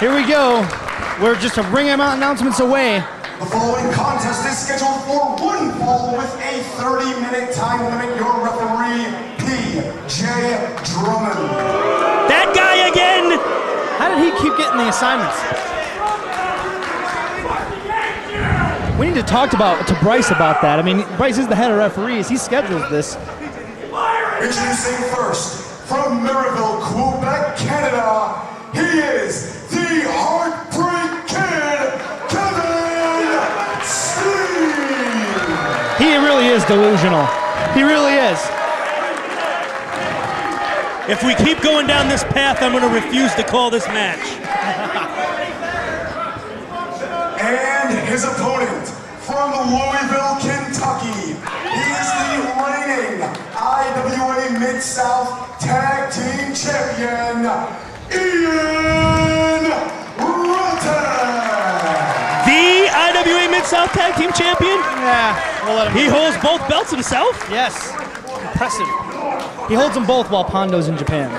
Here we go. We're just a ring announcements away. The following contest is scheduled for one fall with a 30-minute time limit. Your referee, P.J. Drummond. That guy again! How did he keep getting the assignments? We need to talk to Bryce about that. I mean, Bryce is the head of referees. He schedules this. Introducing first, from Merivale, Quebec, Canada, he is the Heartbreak Kid, Kevin Steen. He really is delusional. He really is. If we keep going down this path, I'm going to refuse to call this match. And his opponent, from Louisville, Kentucky, he is the reigning IWA Midsouth Tag Team Champion, Ian Rotten. The IWA Midsouth Tag Team Champion? Yeah, we'll let him. He holds both belts himself? Yes. Impressive. He holds them both while Pondo's in Japan.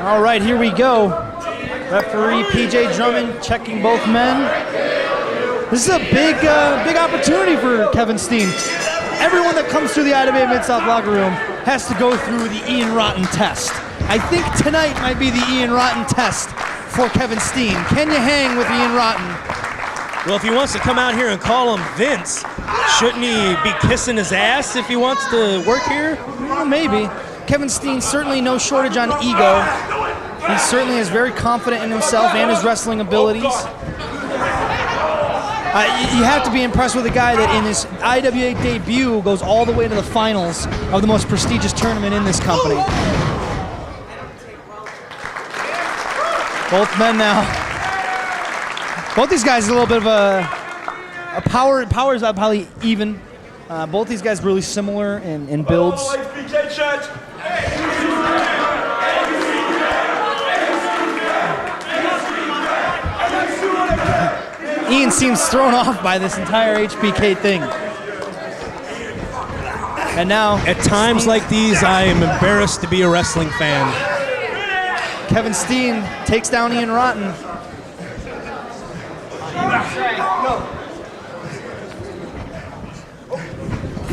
All right, here we go. Referee P.J. Drummond checking both men. This is a big opportunity for Kevin Steen. Everyone that comes through the IWA Midsouth locker room has to go through the Ian Rotten test. I think tonight might be the Ian Rotten test for Kevin Steen. Can you hang with Ian Rotten? Well, if he wants to come out here and call him Vince, shouldn't he be kissing his ass if he wants to work here? Well, maybe. Kevin Steen, certainly no shortage on ego. He certainly is very confident in himself and his wrestling abilities. You have to be impressed with a guy that in his IWA debut goes all the way to the finals of the most prestigious tournament in this company. Both men now. Both these guys are a little bit of a power is probably even. Both these guys really similar in builds. Ian seems thrown off by this entire HBK thing. And now, at times like these, I am embarrassed to be a wrestling fan. Kevin Steen takes down Ian Rotten.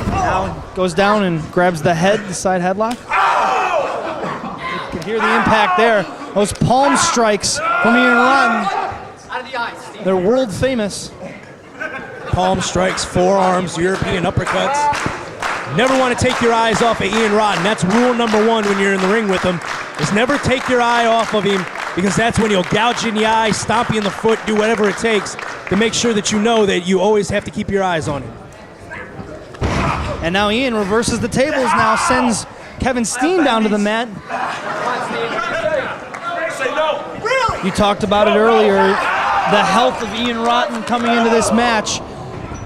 Now goes down and grabs the head, the side headlock. You can hear the impact there. Those palm strikes from Ian Rotten. They're world famous. Palm strikes, forearms, European uppercuts. Never want to take your eyes off of Ian Rotten. That's rule number one when you're in the ring with him, is never take your eye off of him, because that's when he'll gouge you in the eye, stomp you in the foot, do whatever it takes to make sure that you know that you always have to keep your eyes on him. And now Ian reverses the tables, now sends Kevin Steen down to the mat. You talked about it earlier, the health of Ian Rotten coming into this match.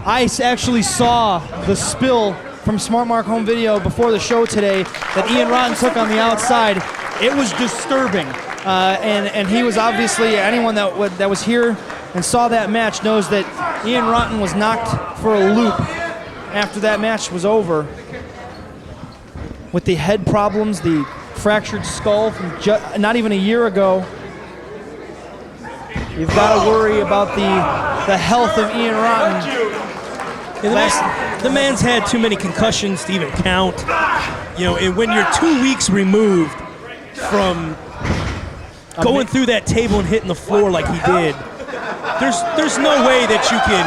I actually saw the spill from Smart Mark Home Video before the show today that Ian Rotten took on the outside. It was disturbing. And he was obviously, anyone that was here and saw that match knows that Ian Rotten was knocked for a loop after that match was over. With the head problems, the fractured skull from not even a year ago. You've got to worry about the health of Ian Rotten. Yeah, the man's had too many concussions to even count. You know, and when you're 2 weeks removed from going through that table and hitting the floor like he did, there's no way that you can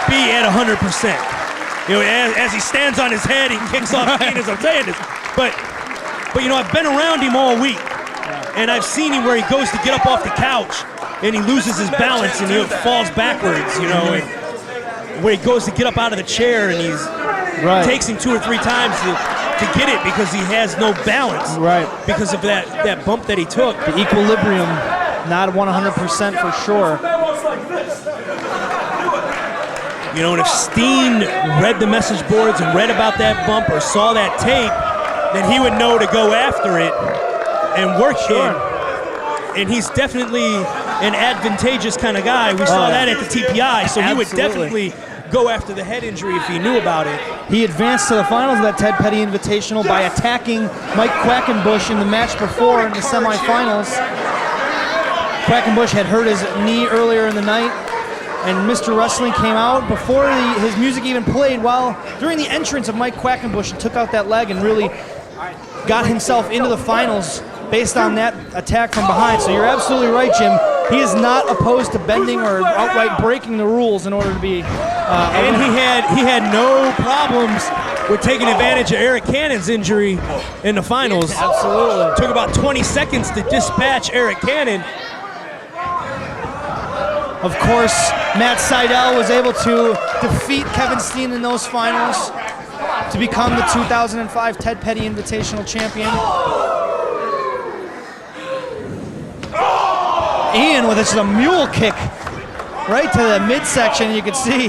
be at 100%. You know, as he stands on his head, he kicks off feet as I'm saying this. But you know, I've been around him all week, and I've seen him where he goes to get up off the couch and he loses his balance and he falls backwards. You know, and where he goes to get up out of the chair and it takes him 2 or 3 times to get it because he has no balance. Right. Because of that bump that he took. The equilibrium, not 100% for sure. You know, and if Steen read the message boards and read about that bump or saw that tape, then he would know to go after it and work it. And he's definitely an advantageous kind of guy. We saw that at the TPI, so he would definitely go after the head injury if he knew about it. He advanced to the finals of that Ted Petty Invitational by attacking Mike Quackenbush in the match before in the semifinals. Quackenbush had hurt his knee earlier in the night, and Mr. Wrestling came out before his music even played during the entrance of Mike Quackenbush and took out that leg and really got himself into the finals based on that attack from behind. So you're absolutely right, Jim. He is not opposed to bending or outright breaking the rules in order to be. And he had no problems with taking advantage of Eric Cannon's injury in the finals. Absolutely. Took about 20 seconds to dispatch Eric Cannon. Of course, Matt Seidel was able to defeat Kevin Steen in those finals to become the 2005 Ted Petty Invitational champion. Ian with just a mule kick right to the midsection. You can see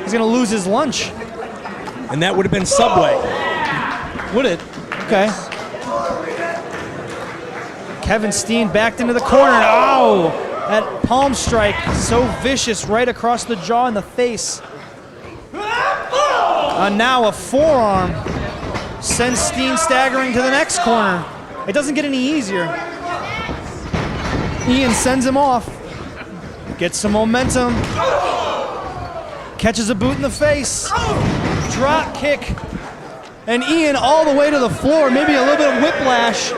he's going to lose his lunch. And that would have been Subway. Would it? Okay. Kevin Steen backed into the corner. Oh, that palm strike so vicious right across the jaw and the face. Now a forearm sends Steen staggering to the next corner. It doesn't get any easier. Ian sends him off. Gets some momentum. Catches a boot in the face. Drop kick. And Ian all the way to the floor. Maybe a little bit of whiplash.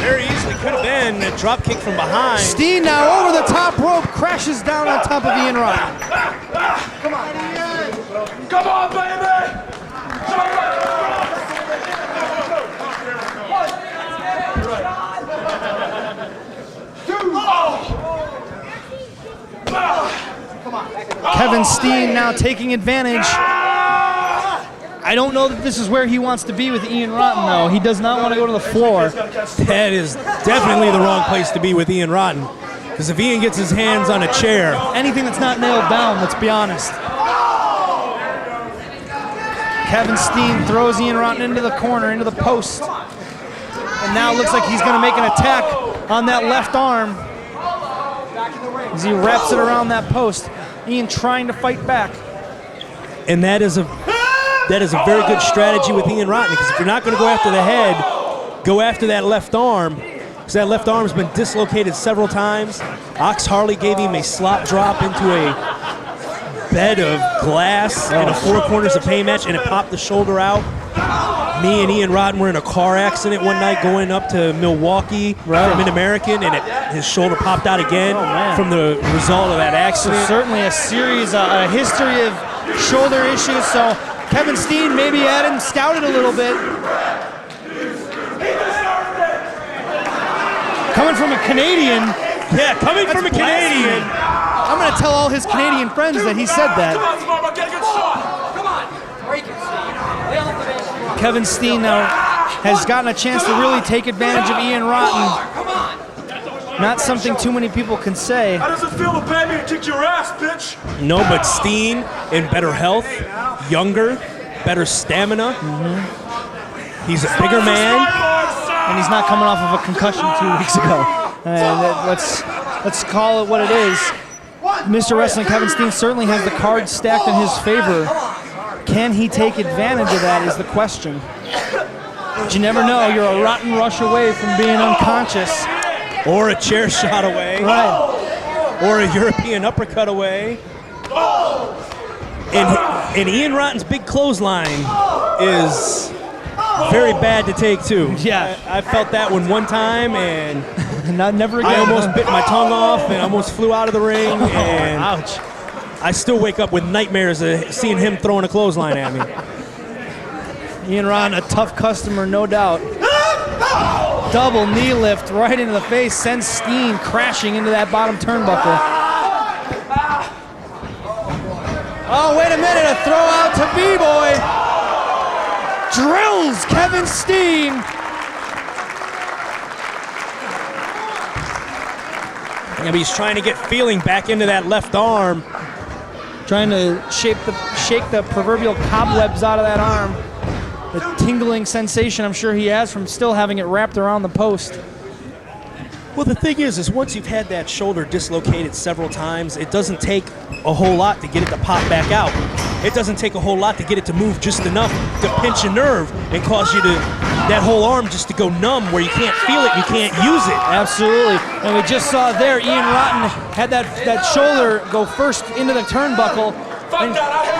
Very easily could have been a drop kick from behind. Steen now over the top rope. Crashes down on top of Ian Rotten. Come on, Ian. Come on, baby. Kevin Steen now taking advantage. I don't know that this is where he wants to be with Ian Rotten, though. He does not want to go to the floor. That is definitely the wrong place to be with Ian Rotten. Because if Ian gets his hands on a chair... Anything that's not nailed down, let's be honest. Kevin Steen throws Ian Rotten into the corner, into the post. And now it looks like he's going to make an attack on that left arm as he wraps it around that post. Ian trying to fight back. And that is a very good strategy with Ian Rotten, because if you're not going to go after the head, go after that left arm, because that left arm's been dislocated several times. Ox Harley gave him a slop drop into a bed of glass in a Four Corners of Pain match, and it popped the shoulder out. Me and Ian Rotten were in a car accident one night going up to Milwaukee from Mid-American, and his shoulder popped out again from the result of that accident. So certainly a history of shoulder issues, so Kevin Steen maybe had him scouted a little bit. Coming from a Canadian. Yeah, coming from a Canadian. I'm going to tell all his Canadian friends that he said that. Kevin Steen now has gotten a chance to really take advantage of Ian Rotten. Not something too many people can say. How does it feel to baby and kick your ass, bitch? No, but Steen in better health, younger, better stamina. He's a bigger man. And he's not coming off of a concussion 2 weeks ago. Let's call it what it is. Mr. Wrestling Kevin Steen certainly has the cards stacked in his favor. Can he take advantage of that is the question. But you never know. You're a rotten rush away from being unconscious. Or a chair shot away. Right. Or a European uppercut away. And Ian Rotten's big clothesline is very bad to take, too. Yeah. I felt that one time, and never again. I almost bit my tongue off and almost flew out of the ring. And ouch. I still wake up with nightmares of seeing him throwing a clothesline at me. Ian Rotten, a tough customer, no doubt. Double knee lift right into the face, sends Steen crashing into that bottom turnbuckle. Oh, wait a minute, a throw out to B-Boy. Drills Kevin Steen. Yeah, but he's trying to get feeling back into that left arm. Trying to shake the proverbial cobwebs out of that arm. The tingling sensation I'm sure he has from still having it wrapped around the post. Well, the thing is once you've had that shoulder dislocated several times, it doesn't take a whole lot to get it to pop back out. It doesn't take a whole lot to get it to move just enough to pinch a nerve and cause you to, that whole arm just to go numb where you can't feel it, you can't use it. Absolutely. And we just saw there, Ian Rotten had that shoulder go first into the turnbuckle, and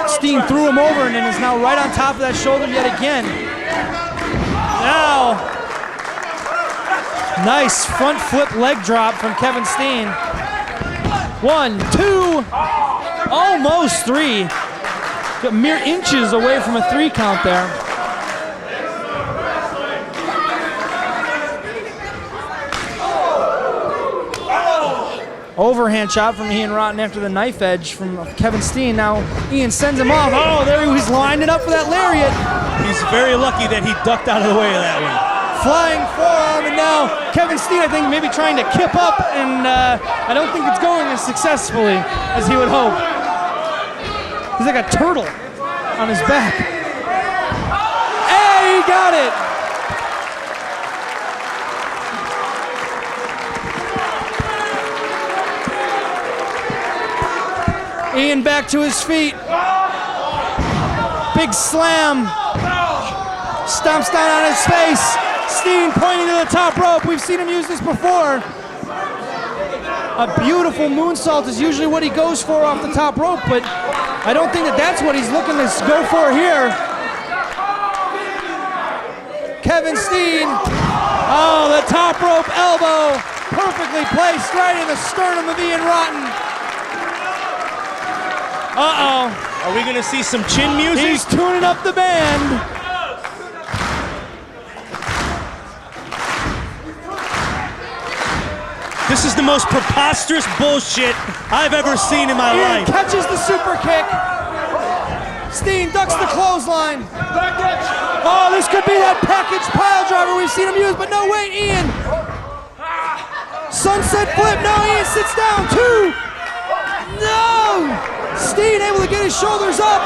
Steen threw him over and then is now right on top of that shoulder yet again. Now, nice front flip leg drop from Kevin Steen. 1, 2, almost 3. Got mere inches away from a 3 count there. Overhand shot from Ian Rotten after the knife edge from Kevin Steen. Now Ian sends him off. Oh, there he was lining up for that lariat. He's very lucky that he ducked out of the way of that one. Flying forearm, and now Kevin Steen, I think, maybe trying to kip up, and I don't think it's going as successfully as he would hope. He's like a turtle on his back. Hey, he got it! Ian back to his feet. Big slam. Stomps down on his face. Steen pointing to the top rope. We've seen him use this before. A beautiful moonsault is usually what he goes for off the top rope, but I don't think that's what he's looking to go for here. Kevin Steen. Oh, the top rope elbow. Perfectly placed right in the sternum of Ian Rotten. Uh-oh. Are we going to see some chin music? He's tuning up the band. This is the most preposterous bullshit I've ever seen in my Ian life. catches the super kick. Steen ducks the clothesline. Oh, this could be that package pile driver we've seen him use, but no, wait, Ian. Sunset flip, no, Ian sits down, 2. No! Steen able to get his shoulders up.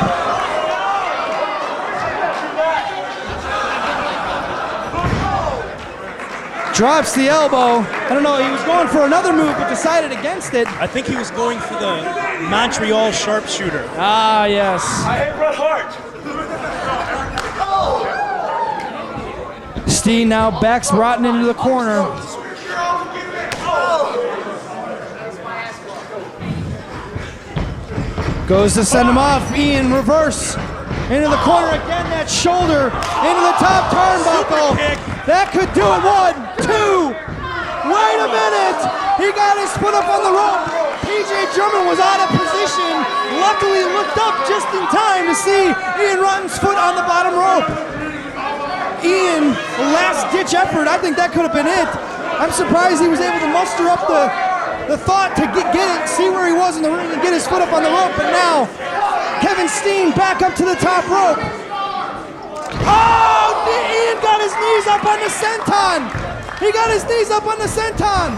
Drops the elbow. I don't know, he was going for another move but decided against it. I think he was going for the Montreal sharpshooter. Ah, yes. I hate Bret Hart. Steen now backs Rotten into the corner. Goes to send him off. Ian reverse into the corner again. That shoulder into the top turnbuckle. That could do it. 1, 2. Wait a minute. He got his foot up on the rope. PJ German was out of position. Luckily looked up just in time to see Ian Rotten's foot on the bottom rope. Ian, last ditch effort. I think that could have been it. I'm surprised he was able to muster up the thought to get it, see where he was in the ring and get his foot up on the rope, but now Kevin Steen back up to the top rope. Oh, Ian got his knees up on the senton. He got his knees up on the senton.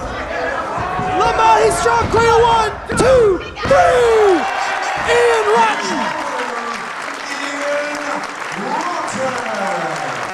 Lombardi strong cradle, 1, 2, 3. Ian Rotten